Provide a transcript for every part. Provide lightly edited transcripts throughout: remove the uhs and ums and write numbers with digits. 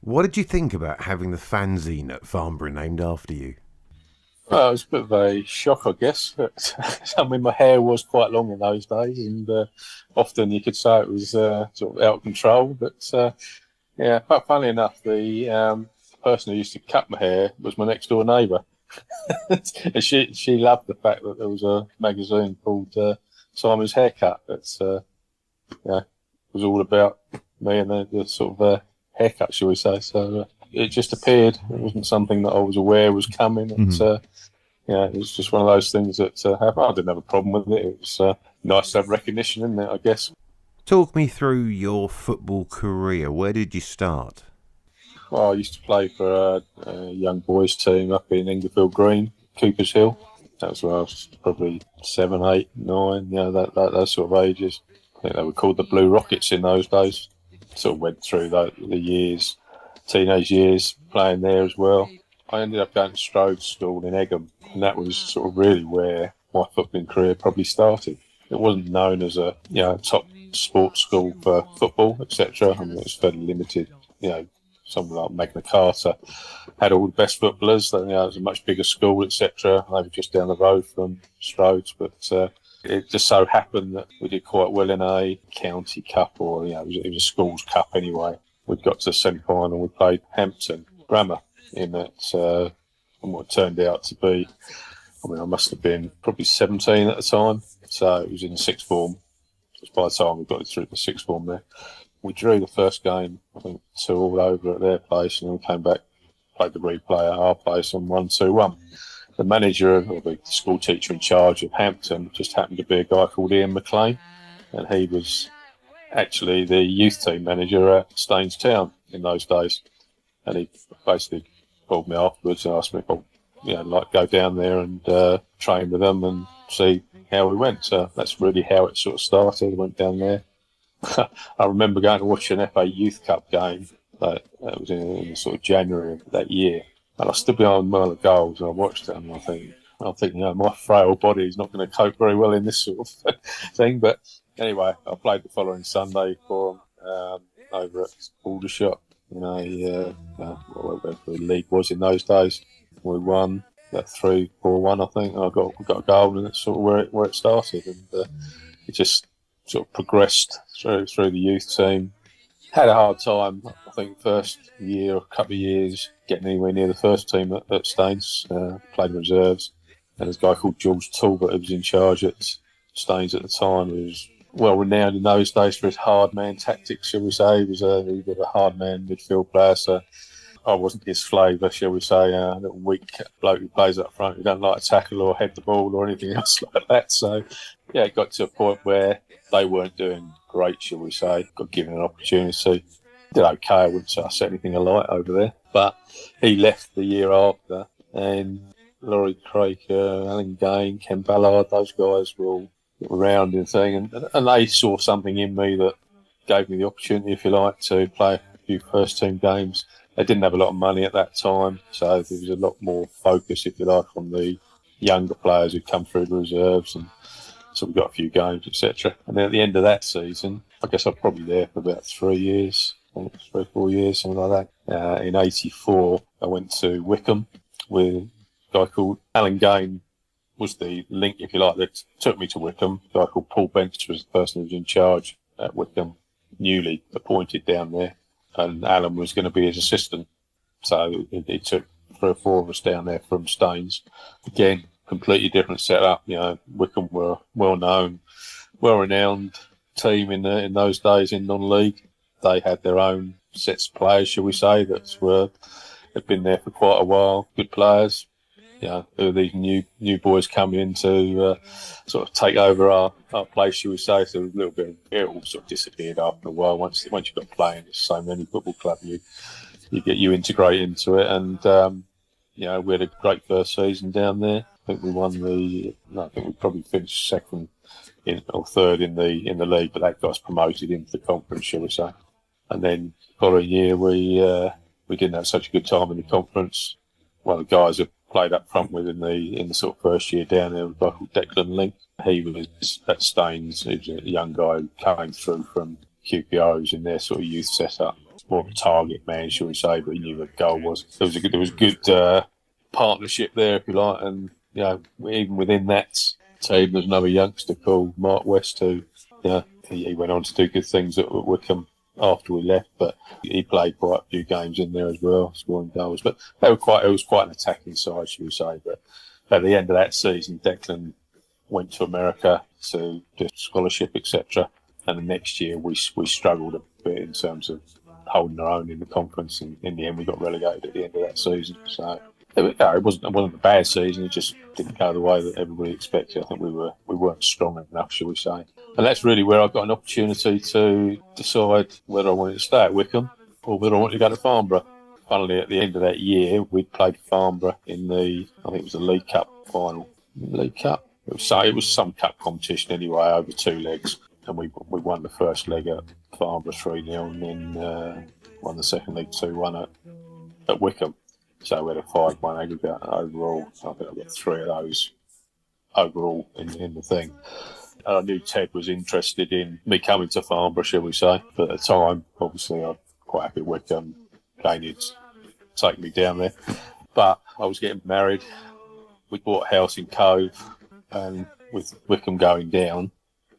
What did you think about having the fanzine at Farnborough named after you? Well, it was a bit of a shock, I guess. But, I mean, my hair was quite long in those days, and often you could say it was sort of out of control. But yeah, but funnily enough, the person who used to cut my hair was my next door neighbour, and she loved the fact that there was a magazine called Simon's Haircut. That's yeah, was all about me and the sort of haircut, shall we say? So it just appeared. It wasn't something that I was aware was coming. Yeah, it was just one of those things that happened. I didn't have a problem with it. It was nice to have recognition in there, I guess. Talk me through your football career. Where did you start? Well, I used to play for a young boys team up in Englefield Green, Coopers Hill. That was when I was probably 7, 8, 9, those sort of ages. I think they were called the Blue Rockets in those days. Sort of went through the years, teenage years, playing there as well. I ended up going to Strode School in Egham, and that was sort of really where my footballing career probably started. It wasn't known as a top sports school for football, etc. I mean, it was fairly limited. Someone like Magna Carta had all the best footballers. It was a much bigger school, etc. They were just down the road from Strode's, but it just so happened that we did quite well in a county cup, or it was a schools cup anyway. We got to the semi-final. We played Hampton Grammar in that, and what turned out to be, I must have been probably 17 at the time, so it was in the sixth form. Just by the time we got through the sixth form there, we drew the first game, I think 2-2 over at their place, and then came back, played the replay at our place and 1-2-1. The manager, or the school teacher in charge of Hampton, just happened to be a guy called Ian McLean, and he was actually the youth team manager at Staines Town in those days. And he basically called me afterwards and asked me if I'd like go down there and train with them and see how we went. So that's really how it sort of started. I went down there. I remember going to watch an FA Youth Cup game. That was in sort of January of that year. And I stood behind one of the goals and I watched it and I think, my frail body is not going to cope very well in this sort of thing. But anyway, I played the following Sunday for them over at Aldershot. Whatever the league was in those days. We won that 3-4-1, I think. I got a goal, and that's sort of where it started. And it just sort of progressed through the youth team. Had a hard time, I think, first year or couple of years getting anywhere near the first team at Staines. Played reserves, and there's a guy called George Talbot who was in charge at Staines at the time. Who was well renowned in those days for his hard man tactics, shall we say. He was a bit of a hard man midfield player, so I wasn't his flavour, shall we say. A little weak bloke who plays up front, who don't like to tackle or head the ball or anything else like that. So yeah, it got to a point where they weren't doing great, shall we say. Got given an opportunity. Did okay, I wouldn't say I set anything alight over there. But he left the year after, and Laurie Craig, Alan Gain, Ken Ballard, those guys were all around and thing, and they saw something in me that gave me the opportunity, if you like, to play a few first team games. They didn't have a lot of money at that time, so there was a lot more focus, if you like, on the younger players who'd come through the reserves, and so we got a few games, etc. And then at the end of that season, I guess I was probably there for about 3 years, 3 or 4 years, something like that. In '84, I went to Wickham with a guy called Alan Gain. Was the link, if you like, that took me to Wickham. A guy called Paul Bench was the person who was in charge at Wickham, newly appointed down there, and Alan was going to be his assistant. So it took 3 or 4 of us down there from Staines. Again, completely different setup. Wickham were well-known, well-renowned team in those days in non-league. They had their own sets of players, shall we say, had been there for quite a while. Good players. These new boys coming in to sort of take over our place, shall we say. So a little bit, it all sort of disappeared after a while. Once you got playing, there's so many football clubs, you integrate into it. And we had a great first season down there. I think we I think we probably finished second or third in the league, but that got us promoted into the conference, shall we say. And then the following year, we didn't have such a good time in the conference. One of the guys who played up front with in the sort of first year down there was a guy called Declan Link. He was at Staines. He was a young guy who came through from QPRs in their sort of youth setup. more of a target man, shall we say, but he knew what the goal was. There was a good partnership there, if you like, and even within that team, there's another youngster called Mark West who, he went on to do good things at Wickham after we left, but he played quite a few games in there as well, scoring goals. But it was quite an attacking side, shall we say. But at the end of that season, Declan went to America to do scholarship, etc. And the next year, we struggled a bit in terms of holding our own in the conference, and in the end, we got relegated at the end of that season. So it wasn't a bad season. It just didn't go the way that everybody expected. I think we weren't strong enough, shall we say. And that's really where I got an opportunity to decide whether I wanted to stay at Wickham or whether I wanted to go to Farnborough. Funnily, at the end of that year, we played Farnborough in I think it was the League Cup final. League Cup? It was some cup competition anyway, over 2 legs. And we won the first leg at Farnborough 3-0 and then won the second leg 2-1 at Wickham. So we had a 5-1 aggregate overall. I think I got 3 of those overall in the thing. And I knew Ted was interested in me coming to Farnborough, shall we say. But at the time, obviously, I'm quite happy with Wickham. Canids taking me down there. But I was getting married. We bought a house in Cove, and with Wickham going down,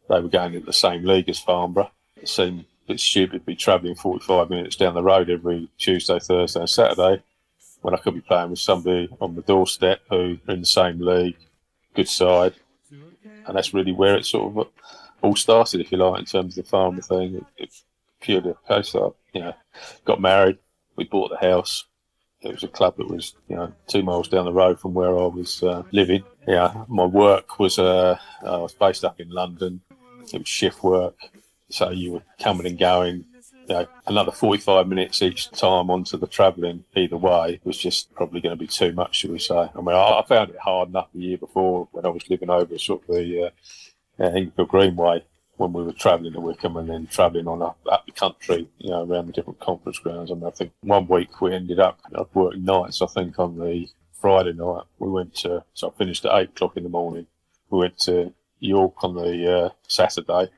they were going into the same league as Farnborough. It seemed a bit stupid to be travelling 45 minutes down the road every Tuesday, Thursday and Saturday when I could be playing with somebody on the doorstep who are in the same league, good side. And that's really where it sort of all started, if you like, in terms of the Farnborough thing. It's purely a case of, got married, we bought the house. It was a club that was, 2 miles down the road from where I was living. My work was, I was based up in London. It was shift work. So you were coming and going, another 45 minutes each time onto the travelling either way was just probably going to be too much, shall we say. I mean, I found it hard enough the year before when I was living over sort of the Inglefield Greenway when we were travelling to Wickham and then travelling on up the country, around the different conference grounds. I mean, I think one week we ended up, I'd worked nights, I think on the Friday night. So I finished at 8 o'clock in the morning. We went to York on the Saturday.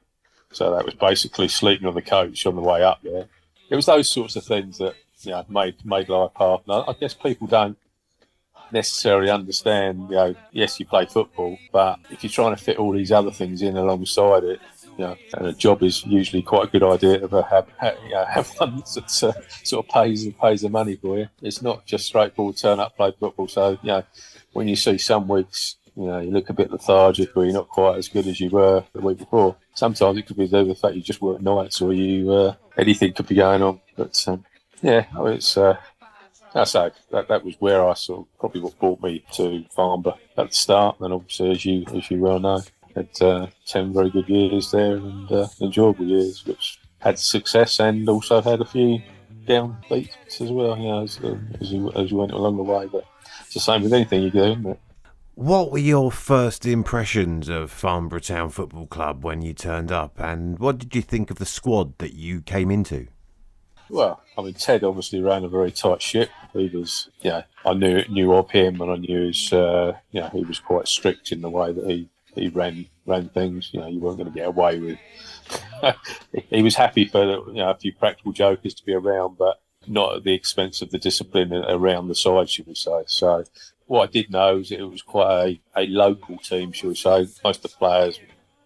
So that was basically sleeping on the coach on the way up there. It was those sorts of things that made life hard. And I guess people don't necessarily understand, yes, you play football, but if you're trying to fit all these other things in alongside it, and a job is usually quite a good idea to have one that sort of pays the money for you. It's not just straightforward turn up, play football. So, when you see some weeks, you look a bit lethargic or you're not quite as good as you were the week before. Sometimes it could be due to the fact you just work nights or anything could be going on. But, it's... I say that was where I sort of probably what brought me to Farnborough at the start, and obviously as you well know, had 10 very good years there and enjoyable years, which had success and also had a few downbeats as well. As you went along the way, but it's the same with anything you do, isn't it? What were your first impressions of Farnborough Town Football Club when you turned up, and what did you think of the squad that you came into? Well, I mean, Ted obviously ran a very tight ship. He was, I knew of him, and I knew he was quite strict in the way that he ran things. You weren't going to get away with. He was happy for a few practical jokers to be around, but not at the expense of the discipline around the side, should we say. So what I did know is that it was quite a local team, should we say. Most of the players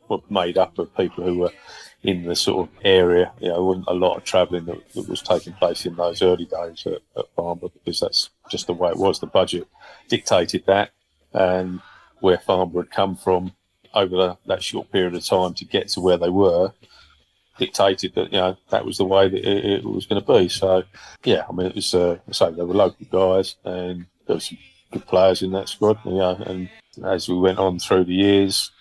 were made up of people who were in the sort of area. There wasn't a lot of travelling that was taking place in those early days at Farnborough, because that's just the way it was. The budget dictated that, and where Farnborough had come from over that short period of time to get to where they were dictated that that was the way that it was going to be. So I mean, it was they were local guys and there were some good players in that squad. And as we went on through the years,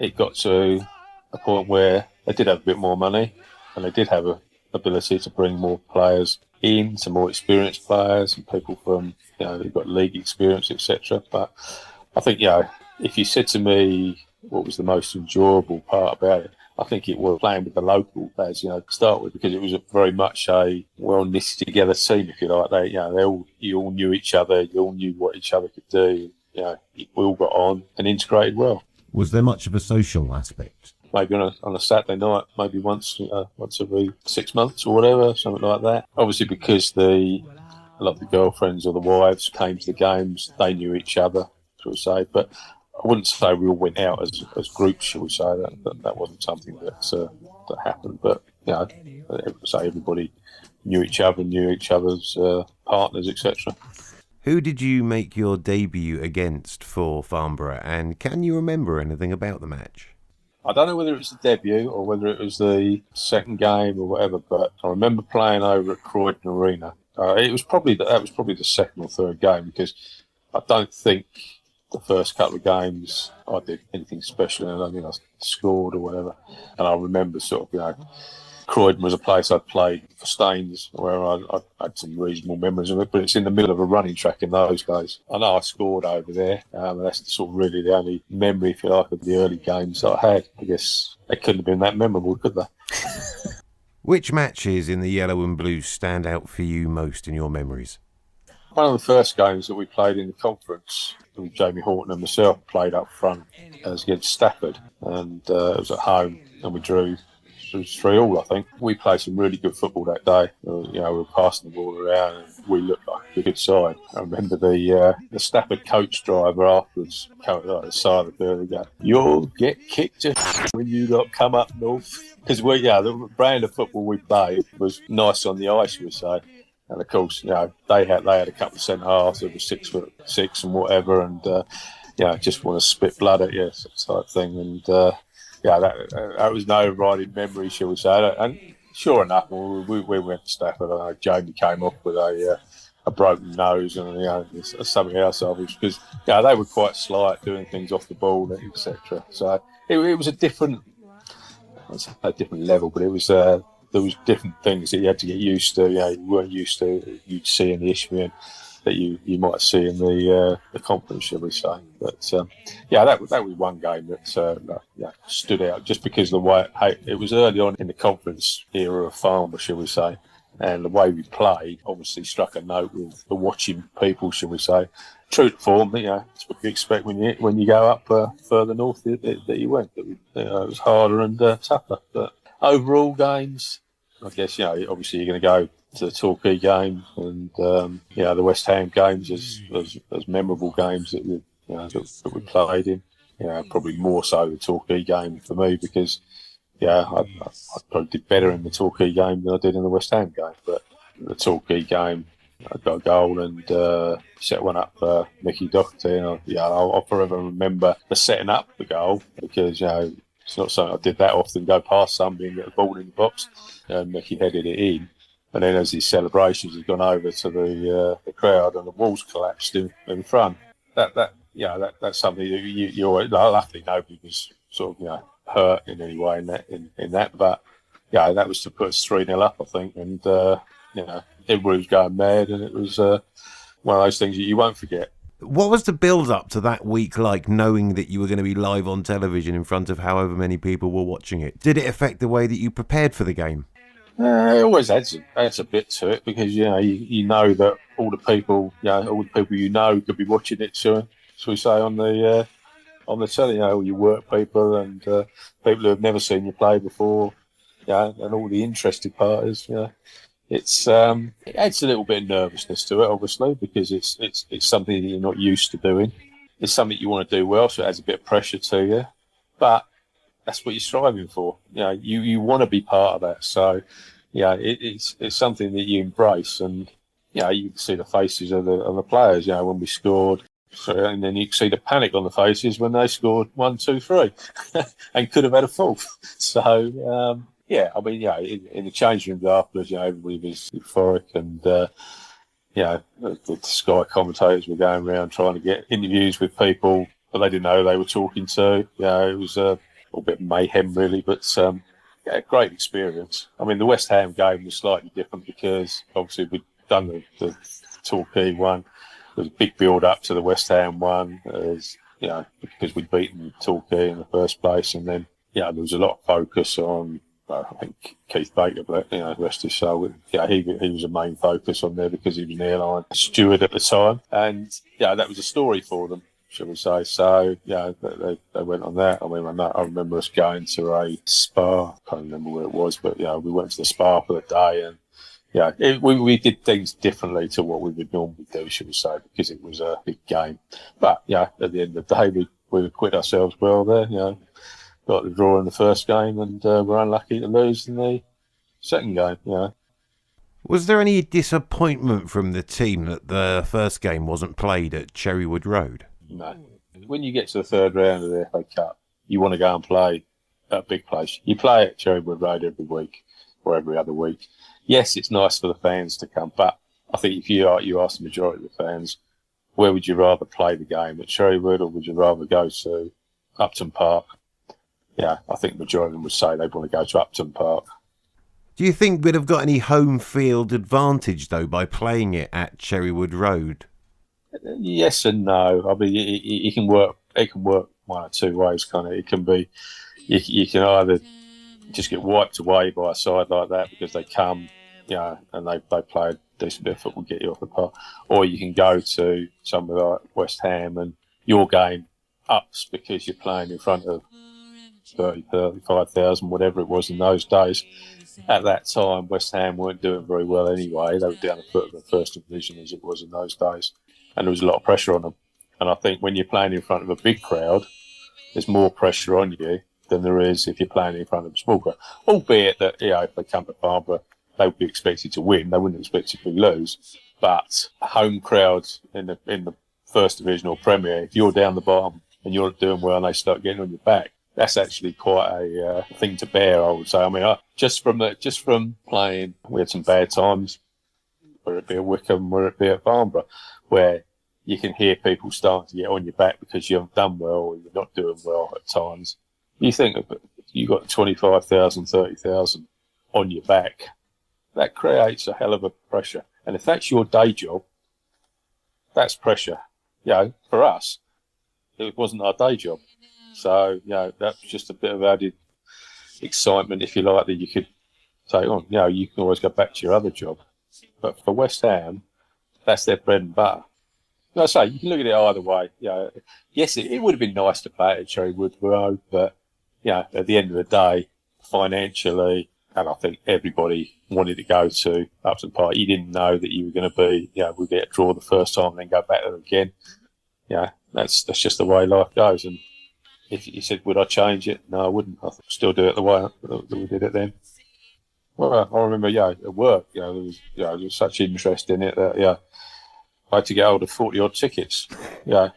it got to a point where they did have a bit more money and they did have an ability to bring more players in, some more experienced players and people from who've got league experience, etc. But I think if you said to me what was the most enjoyable part about it, I think it was playing with the local players, to start with, because it was very much a well knitted together team, if you like. You all knew each other, you all knew what each other could do. We all got on and integrated well. Was there much of a social aspect? maybe on a Saturday night, maybe once every 6 months or whatever, something like that. Obviously, because a lot of the girlfriends or the wives came to the games, they knew each other, shall we say. But I wouldn't say we all went out as groups, shall we say. That wasn't something that happened. But say everybody knew each other, knew each other's partners, etc. Who did you make your debut against for Farnborough, and can you remember anything about the match? I don't know whether it was the debut or whether it was the second game or whatever, but I remember playing over at Croydon Arena. That was probably the second or third game, because I don't think the first couple of games I did anything special. I don't think I scored or whatever. And I remember Croydon was a place I'd played for Staines, where I had some reasonable memories of it, but it's in the middle of a running track in those days. I know I scored over there, and that's sort of really the only memory, if you like, of the early games that I had. I guess they couldn't have been that memorable, could they? Which matches in the yellow and blue stand out for you most in your memories? One of the first games that we played in the conference, Jamie Horton and myself played up front, was against Stafford, and it was at home, and we drew. It was 3-3, I think. We played some really good football that day. We were passing the ball around, and we looked like a good side. I remember the Stafford coach driver afterwards coming like the side of the field and go, "You'll get kicked when you lot come up north." Because the brand of football we played was nice on the ice, we say. And of course, they had a couple of centre halves that were 6'6" and whatever, and just want to spit blood at you, type thing. And that was no overriding memory, shall we say. And sure enough, we went to Stafford. Jamie came off with a broken nose and something else, obviously, because they were quite slight, doing things off the ball, etc. So it was a different level, but it was there was different things that you had to get used to. You weren't used to you'd see in the Isthmian that you might see in the conference, shall we say. But that was one game that stood out just because the way it was early on in the conference era of Farnborough, shall we say, and the way we played obviously struck a note with the watching people, shall we say. True to form, it's what you expect when you go up further north that you went. It was harder and tougher. But overall games, I guess obviously you're going to go to the Torquay game and the West Ham games as memorable games that we played in. Probably more so the Torquay game for me because I probably did better in the Torquay game than I did in the West Ham game. But the Torquay game, I got a goal and set one up for Mickey Doherty, and I'll forever remember the setting up the goal because it's not something I did that often. Go past somebody and get the ball in the box, and Mickey headed it in. And then as his celebrations had gone over to the crowd and the walls collapsed in front, that's something that you always, luckily nobody was sort of hurt in any way in that. But that was to put us 3-0 up, I think, and everybody was going mad, and it was one of those things that you won't forget. What was the build-up to that week like, knowing that you were going to be live on television in front of however many people were watching it? Did it affect the way that you prepared for the game? It always adds a bit to it because you know that all the people could be watching it. So we say on the telly, all your work people and people who have never seen you play before, and all the interested parties. It adds a little bit of nervousness to it, obviously, because it's something that you're not used to doing. It's something you want to do well, so it adds a bit of pressure to you. But that's what you're striving for. You want to be part of that. So, it's something that you embrace, and you can see the faces of the players. When we scored, and then you can see the panic on the faces when they scored 1, 2, 3, and could have had a fourth. So. In the change rooms afterwards, everybody was euphoric, and the Sky commentators were going around trying to get interviews with people, but they didn't know who they were talking to. It was a little bit of mayhem, really, but great experience. I mean, the West Ham game was slightly different because obviously we'd done the Torquay one. There was a big build up to the West Ham one, because we'd beaten Torquay in the first place, and then there was a lot of focus on. I think Keith Baker, rest his soul. He was a main focus on there because he was an airline steward at the time, and that was a story for them. shall we say. So, they went on that. I mean, I remember us going to a spa. I can't remember where it was, but, we went to the spa for the day and, we did things differently to what we would normally do, shall we say, because it was a big game. But, at the end of the day, we acquitted ourselves well there, got the draw in the first game and were unlucky to lose in the second game, Was there any disappointment from the team that the first game wasn't played at Cherrywood Road? No. When you get to the third round of the FA Cup, you want to go and play at a big place. You play at Cherrywood Road every week or every other week. Yes, it's nice for the fans to come, but I think if you ask the majority of the fans, where would you rather play the game, at Cherrywood or would you rather go to Upton Park? I think the majority of them would say they'd want to go to Upton Park. Do you think we'd have got any home field advantage, though, by playing it at Cherrywood Road? Yes and no. I mean, it can work. It can work one or two ways, kind of. It can be, you can either just get wiped away by a side like that because they come, and they play a decent bit of football, get you off the park, or you can go to somewhere like West Ham and your game ups because you're playing in front of 35,000, whatever it was in those days. At that time, West Ham weren't doing very well anyway. They were down the foot of the first division as it was in those days. And there was a lot of pressure on them. And I think when you're playing in front of a big crowd, there's more pressure on you than there is if you're playing in front of a small crowd. Albeit that, if they come to Farnborough, they would be expected to win. They wouldn't expect to lose. But home crowds in the first division or Premier, if you're down the bottom and you're doing well and they start getting on your back, that's actually quite a thing to bear, I would say. I mean, just from playing, we had some bad times, whether it be at Wickham, whether it be at Farnborough, where you can hear people starting to get on your back because you haven't done well or you're not doing well at times. You think you've got 25,000, 30,000 on your back, that creates a hell of a pressure. And if that's your day job, that's pressure. For us, it wasn't our day job. So, that's just a bit of added excitement, if you like, that you could say, you can always go back to your other job. But for West Ham, that's their bread and butter. Like I say, you can look at it either way. Yes, it would have been nice to play at Cherrywood Road, but, at the end of the day, financially, and I think everybody wanted to go to Upton Park. You didn't know that you were going to be, we'd get a draw the first time and then go back there again. That's just the way life goes. And if you said, would I change it? No, I wouldn't. I'd still do it the way that we did it then. Well, I remember, at work, there was such interest in it that, I had to get hold of 40-odd tickets. And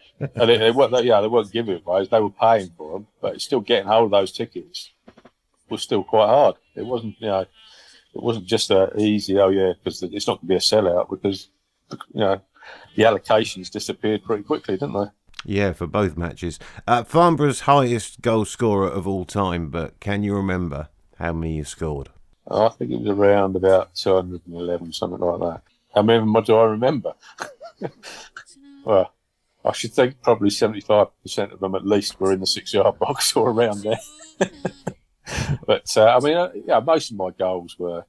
they weren't giving it away. They were paying for them, but still getting hold of those tickets was still quite hard. It wasn't, it wasn't just easy, because it's not going to be a sellout because, the allocations disappeared pretty quickly, didn't they? Yeah, for both matches. Farnborough's highest goal scorer of all time, but can you remember how many you scored? I think it was around about 211, something like that. How many of them do I remember? Well, I should think probably 75% of them at least were in the 6-yard box or around there. But, most of my goals were...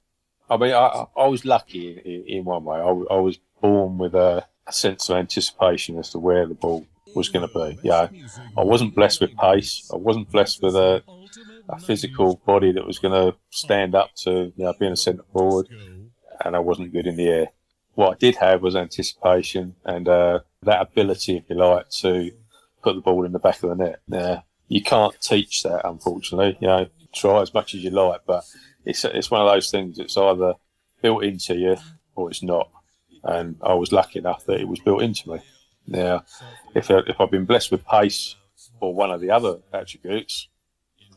I was lucky in one way. I was born with a sense of anticipation as to where the ball was going to be. I wasn't blessed with pace. I wasn't blessed with a physical body that was going to stand up to being a centre forward, and I wasn't good in the air. What I did have was anticipation and that ability, if you like, to put the ball in the back of the net. Now, you can't teach that, unfortunately. Try as much as you like, but it's one of those things that's either built into you or it's not. And I was lucky enough that it was built into me. Now, if I'd been blessed with pace or one of the other attributes,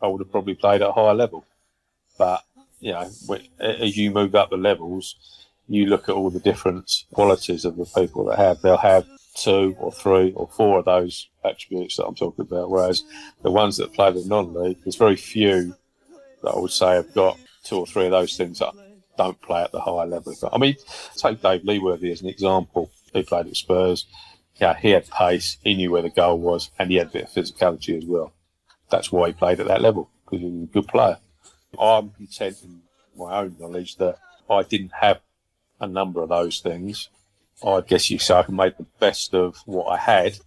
I would have probably played at a higher level. But, as you move up the levels, you look at all the different qualities of the people they'll have 2 or 3 or 4 of those attributes that I'm talking about, whereas the ones that play the non-league, there's very few that I would say have got 2 or 3 of those things that don't play at the higher level. I mean, take Dave Leeworthy as an example. He played at Spurs. He had pace, he knew where the goal was, and he had a bit of physicality as well. That's why he played at that level, because he was a good player. I'm content in my own knowledge that I didn't have a number of those things. I guess you say I can make the best of what I had,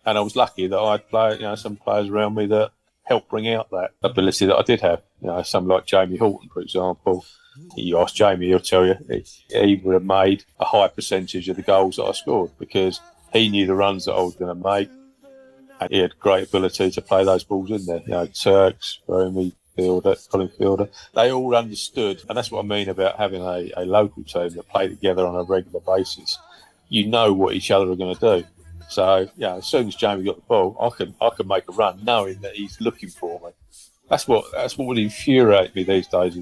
And I was lucky that I had some players around me that helped bring out that ability that I did have. Some like Jamie Horton, for example. You ask Jamie, he'll tell you he would have made a high percentage of the goals that I scored because he knew the runs that I was going to make, and he had great ability to play those balls in there. Turks, Romy, Fielder, Colin Fielder, they all understood, and that's what I mean about having a local team that play together on a regular basis. You know what each other are going to do. So, as soon as Jamie got the ball, I could make a run knowing that he's looking for me. That's what would infuriate me these days,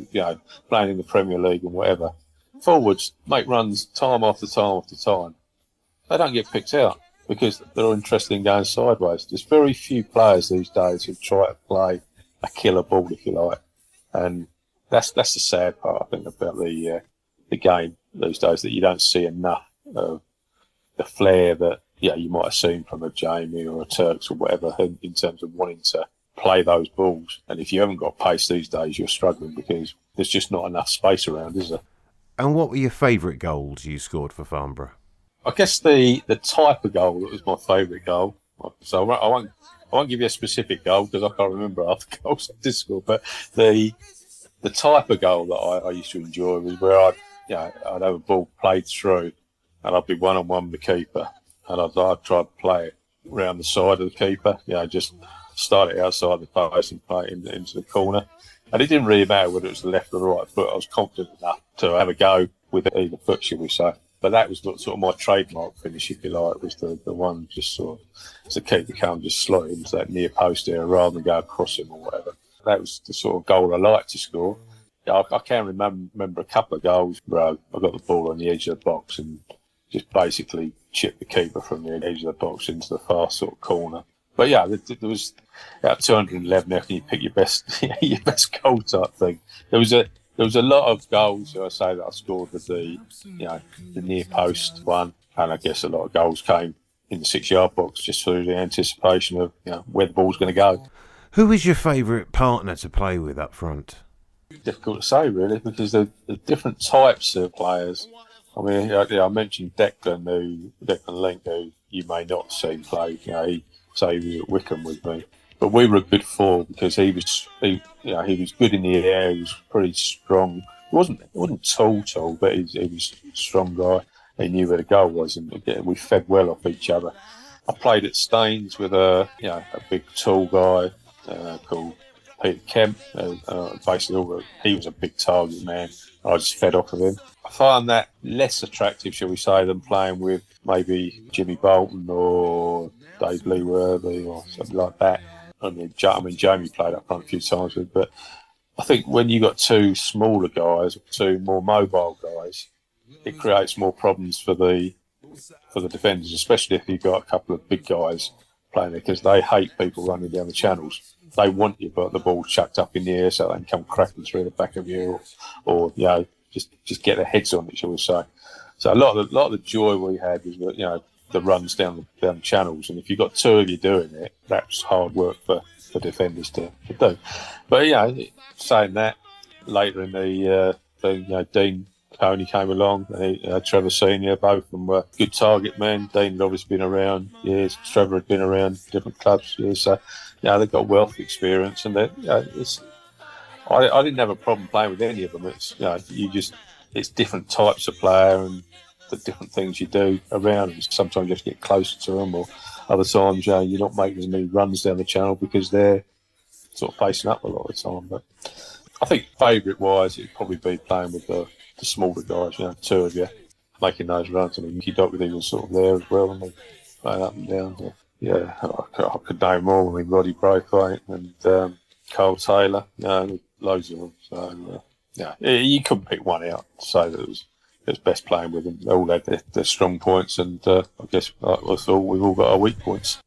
playing in the Premier League and whatever. Forwards make runs time after time after time. They don't get picked out because they're interested in going sideways. There's very few players these days who try to play a killer ball, if you like. And that's the sad part, I think, about the game these days, that you don't see enough of the flair that you might have seen from a Jamie or a Turks or whatever in terms of wanting to play those balls. And if you haven't got pace these days, you're struggling because there's just not enough space around, is there? And what were your favourite goals you scored for Farnborough? I guess the type of goal that was my favourite goal. So I won't give you a specific goal because I can't remember half the goals I did score. But the type of goal that I used to enjoy was where I'd have a ball played through, and I'd be 1-on-1 with the keeper, and I'd try to play it round the side of the keeper. Just start it outside the post and play it into the corner. And it didn't really matter whether it was the left or the right foot. I was confident enough to have a go with either foot, shall we say. But that was sort of my trademark finish, if you like, was the one just sort of to keep the cone, just slot it into that near post area rather than go across him or whatever. That was the sort of goal I liked to score. I can remember a couple of goals where I got the ball on the edge of the box and just basically chipped the keeper from the edge of the box into the far sort of corner. But there was about 211 after you pick your best goal type thing. There was a lot of goals, I say, that I scored with the near post one, and I guess a lot of goals came in the 6-yard box just through the anticipation of where the ball's going to go. Who was your favourite partner to play with up front? Difficult to say, really, because there are different types of players. I mean, I mentioned Declan Link, who you may not have seen play. He was at Wickham with me, but we were a good four because he was good in the air. He was pretty strong. He wasn't tall, but he was a strong guy. He knew where the goal was, and we fed well off each other. I played at Staines with a big tall guy called Peter Kemp. Basically, he was a big target man. I just fed off of him. I find that less attractive, shall we say, than playing with maybe Jimmy Bolton or Dave Lee Worthy or something like that. I mean, Jamie played up front a few times with, but I think when you got two smaller guys, two more mobile guys, it creates more problems for the defenders, especially if you've got a couple of big guys playing there, because they hate people running down the channels. They want you, but the ball chucked up in the air so they can come cracking through the back of you, or just get their heads on it, shall we say. So a lot of the joy we had was the runs down the channels, and if you've got two of you doing it, that's hard work for defenders to do. But saying that, later in the thing, Dean Coney came along, and Trevor Senior, both of them were good target men. Dean had obviously been around years, Trevor had been around different clubs years, so they've got wealth of experience, and I didn't have a problem playing with any of them. It's it's different types of player and the different things you do around them. Sometimes you have to get closer to them, or other times you're not making as many runs down the channel because they're sort of facing up a lot of the time. But I think favourite wise, it'd probably be playing with the smaller guys, two of you making those runs. I mean, Mickey Doherty was sort of there as well, and playing up and down. Yeah, I could name more. I mean, Roddy Braithwaite and Carl Taylor, loads of them. So you couldn't pick one out to say that it was best playing with them. They all had their strong points, and I guess I thought we've all got our weak points.